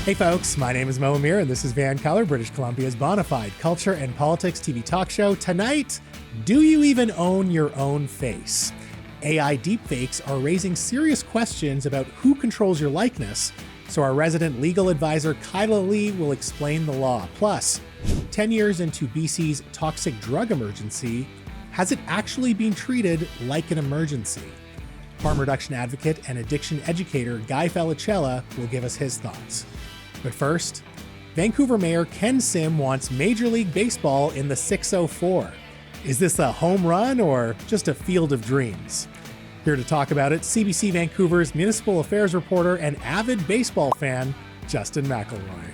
Hey folks, my name is Mo Amir and this is VANCOLOUR, British Columbia's bona fide culture and politics TV talk show. Tonight, do you even own your own face? AI deepfakes are raising serious questions about who controls your likeness, so our resident legal advisor Kyla Lee will explain the law. Plus, 10 years into BC's toxic drug emergency, has it actually been treated like an emergency? Harm reduction advocate and addiction educator Guy Felicella will give us his thoughts. But first, Vancouver Mayor Ken Sim wants Major League Baseball in the 604. Is this a home run or just a field of dreams? Here to talk about it, CBC Vancouver's municipal affairs reporter and avid baseball fan, Justin McElroy.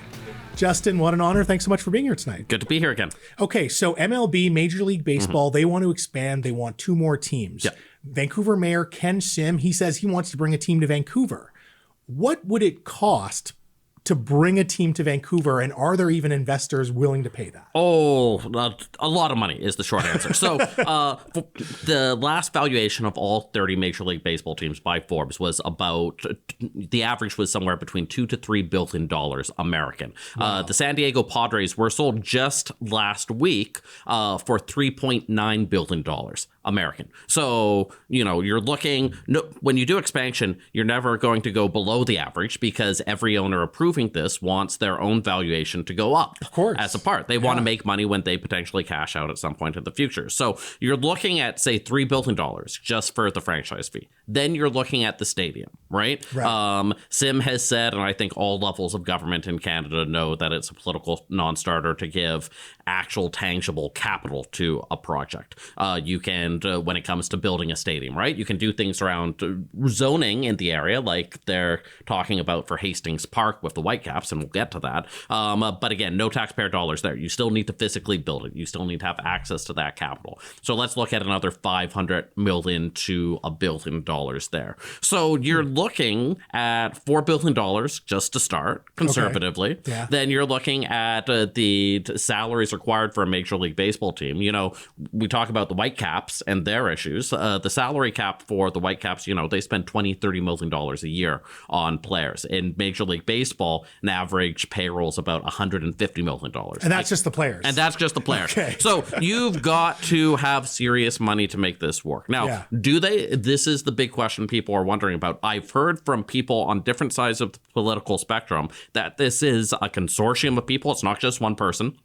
Justin, what an honor. Thanks so much for being here tonight. Good to be here again. Okay, so MLB, Major League Baseball, they want to expand. They want 2 more teams. Yep. Vancouver Mayor Ken Sim, he says he wants to bring a team to Vancouver. What would it cost to bring a team to Vancouver, and are there even investors willing to pay that? Oh, a lot of money is the short answer. So the last valuation of all 30 Major League Baseball teams by Forbes was about, the average was somewhere between $2 to $3 billion American. Wow. The San Diego Padres were sold just last week for $3.9 billion American. So, you know, you're looking, when you do expansion, you're never going to go below the average because every owner approving this wants their own valuation to go up. Of course. As a part. They want to make money when they potentially cash out at some point in the future. So you're looking at, say, $3 billion just for the franchise fee. Then you're looking at the stadium, right? Sim has said, and I think all levels of government in Canada know that it's a political non-starter to give actual tangible capital to a project. You can, when it comes to building a stadium, right? You can do things around zoning in the area, like they're talking about for Hastings Park with the Whitecaps, and we'll get to that. But again, no taxpayer dollars there. You still need to physically build it. You still need to have access to that capital. So let's look at another $500 million to $1 billion there. So you're looking at $4 billion just to start conservatively. Okay. Yeah. Then you're looking at the salaries required for a Major League Baseball team. You know, we talk about the Whitecaps and their issues. The salary cap for the Whitecaps, you know, they spend $20-30 million a year on players. In Major League Baseball, an average payroll is about $150 million. And that's just the players. And that's just the players. Okay. So you've got to have serious money to make this work. Now, do they? This is the big question people are wondering about. I've heard from people on different sides of the political spectrum that this is a consortium of people. It's not just one person.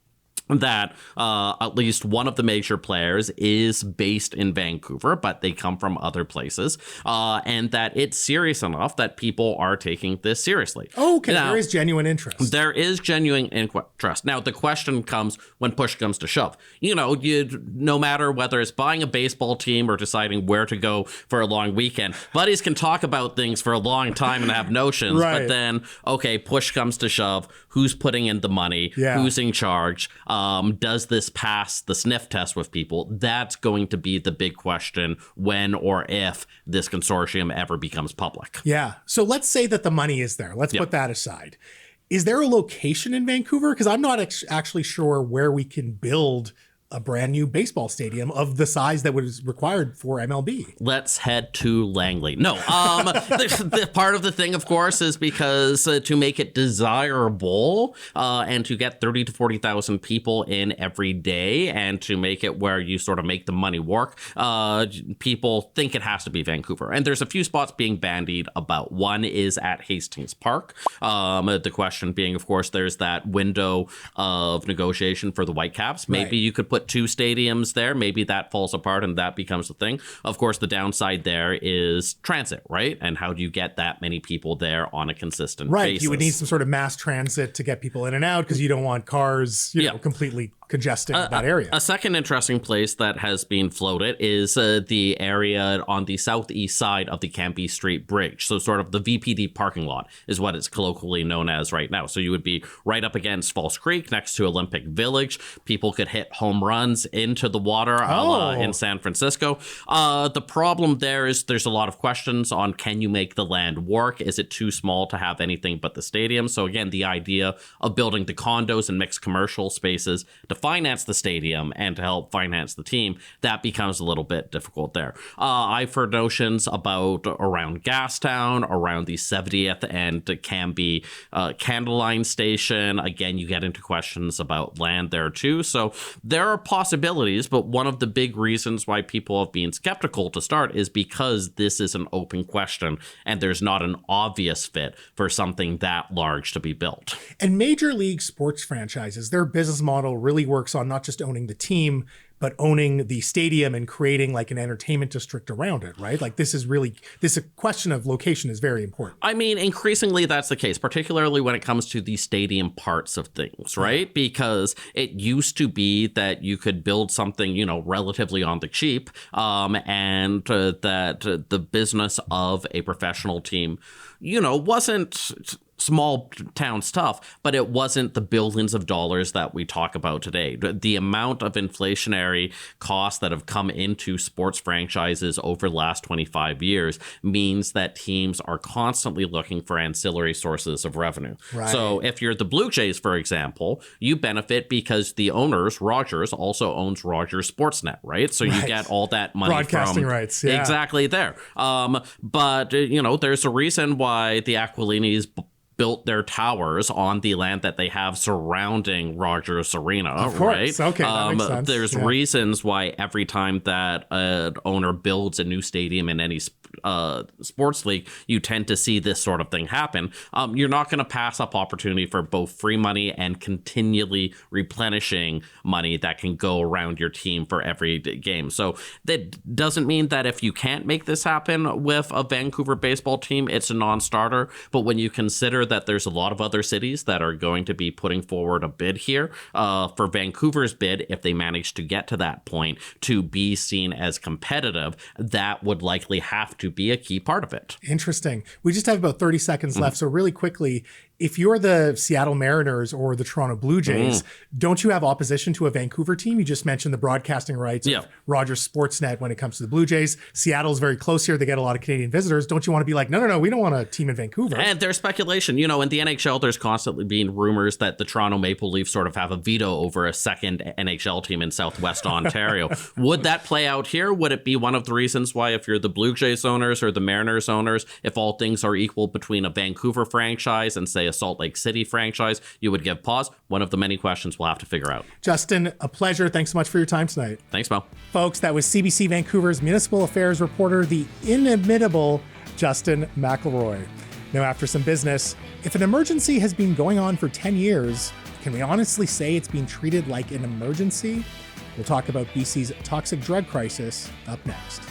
That at least one of the major players is based in Vancouver, but they come from other places, and that it's serious enough that people are taking this seriously. Okay, now, there is genuine interest. There is genuine interest. Now, the question comes when push comes to shove. You know, no matter whether it's buying a baseball team or deciding where to go for a long weekend, buddies can talk about things for a long time and have notions, right. But then, okay, push comes to shove. Who's putting in the money? Yeah. Who's in charge? Does this pass the sniff test with people? That's going to be the big question when or if this consortium ever becomes public. Yeah. So let's say that the money is there. Let's put that aside. Is there a location in Vancouver? Because I'm not actually sure where we can build a brand new baseball stadium of the size that was required for MLB. Let's head to Langley. No, the part of the thing, of course, is because to make it desirable and to get 30 to 40,000 people in every day and to make it where you sort of make the money work, people think it has to be Vancouver. And there's a few spots being bandied about. One is at Hastings Park. The question being, of course, there's that window of negotiation for the Whitecaps. Maybe you could put 2 stadiums there. Maybe that falls apart and that becomes the thing. Of course, the downside there is transit, right? And how do you get that many people there on a consistent basis? You would need some sort of mass transit to get people in and out because you don't want cars, you know, completely congesting that area. A second interesting place that has been floated is the area on the southeast side of the Cambie Street Bridge. So sort of the VPD parking lot is what it's colloquially known as right now. So you would be right up against False Creek next to Olympic Village. People could hit home runs into the water in San Francisco. The problem there is there's a lot of questions on, can you make the land work? Is it too small to have anything but the stadium? So again, the idea of building the condos and mixed commercial spaces to finance the stadium and to help finance the team, that becomes a little bit difficult there. I've heard notions about around Gastown, around the 70th and Cambie Candleline Station. Again, you get into questions about land there too. So there are possibilities, but one of the big reasons why people have been skeptical to start is because this is an open question and there's not an obvious fit for something that large to be built. And major league sports franchises, their business model really works on not just owning the team, but owning the stadium and creating like an entertainment district around it, right? Like this question of location is very important. I mean, increasingly that's the case, particularly when it comes to the stadium parts of things, right? Yeah. Because it used to be that you could build something, relatively on the cheap, and that the business of a professional team, wasn't small town stuff, but it wasn't the billions of dollars that we talk about today. The amount of inflationary costs that have come into sports franchises over the last 25 years means that teams are constantly looking for ancillary sources of revenue. Right. So if you're the Blue Jays, for example, you benefit because the owners, Rogers, also owns Rogers Sportsnet, right? So you get all that money broadcasting rights. Yeah. Exactly there. But there's a reason why the Aquilinis built their towers on the land that they have surrounding Rogers Arena, of course. Right? Okay, that makes sense. There's reasons why every time that an owner builds a new stadium in any sports league, you tend to see this sort of thing happen. You're not going to pass up opportunity for both free money and continually replenishing money that can go around your team for every game. So that doesn't mean that if you can't make this happen with a Vancouver baseball team, it's a non-starter. But when you consider that there's a lot of other cities that are going to be putting forward a bid here, for Vancouver's bid, if they manage to get to that point, to be seen as competitive, that would likely have to be a key part of it. Interesting. We just have about 30 seconds left. So really quickly, if you're the Seattle Mariners or the Toronto Blue Jays, don't you have opposition to a Vancouver team? You just mentioned the broadcasting rights of Rogers Sportsnet when it comes to the Blue Jays. Seattle's very close here. They get a lot of Canadian visitors. Don't you want to be like, no, we don't want a team in Vancouver? And there's speculation. In the NHL, there's constantly been rumors that the Toronto Maple Leafs sort of have a veto over a second NHL team in Southwest Ontario. Would that play out here? Would it be one of the reasons why, if you're the Blue Jays owners or the Mariners owners, if all things are equal between a Vancouver franchise and, say, a Salt Lake City franchise, you would give pause? One of the many questions we'll have to figure out. Justin, a pleasure. Thanks so much for your time tonight. Thanks, Mo. Folks, that was CBC Vancouver's municipal affairs reporter, the inimitable Justin McElroy. Now, after some business, if an emergency has been going on for 10 years, can we honestly say it's being treated like an emergency? We'll talk about BC's toxic drug crisis up next.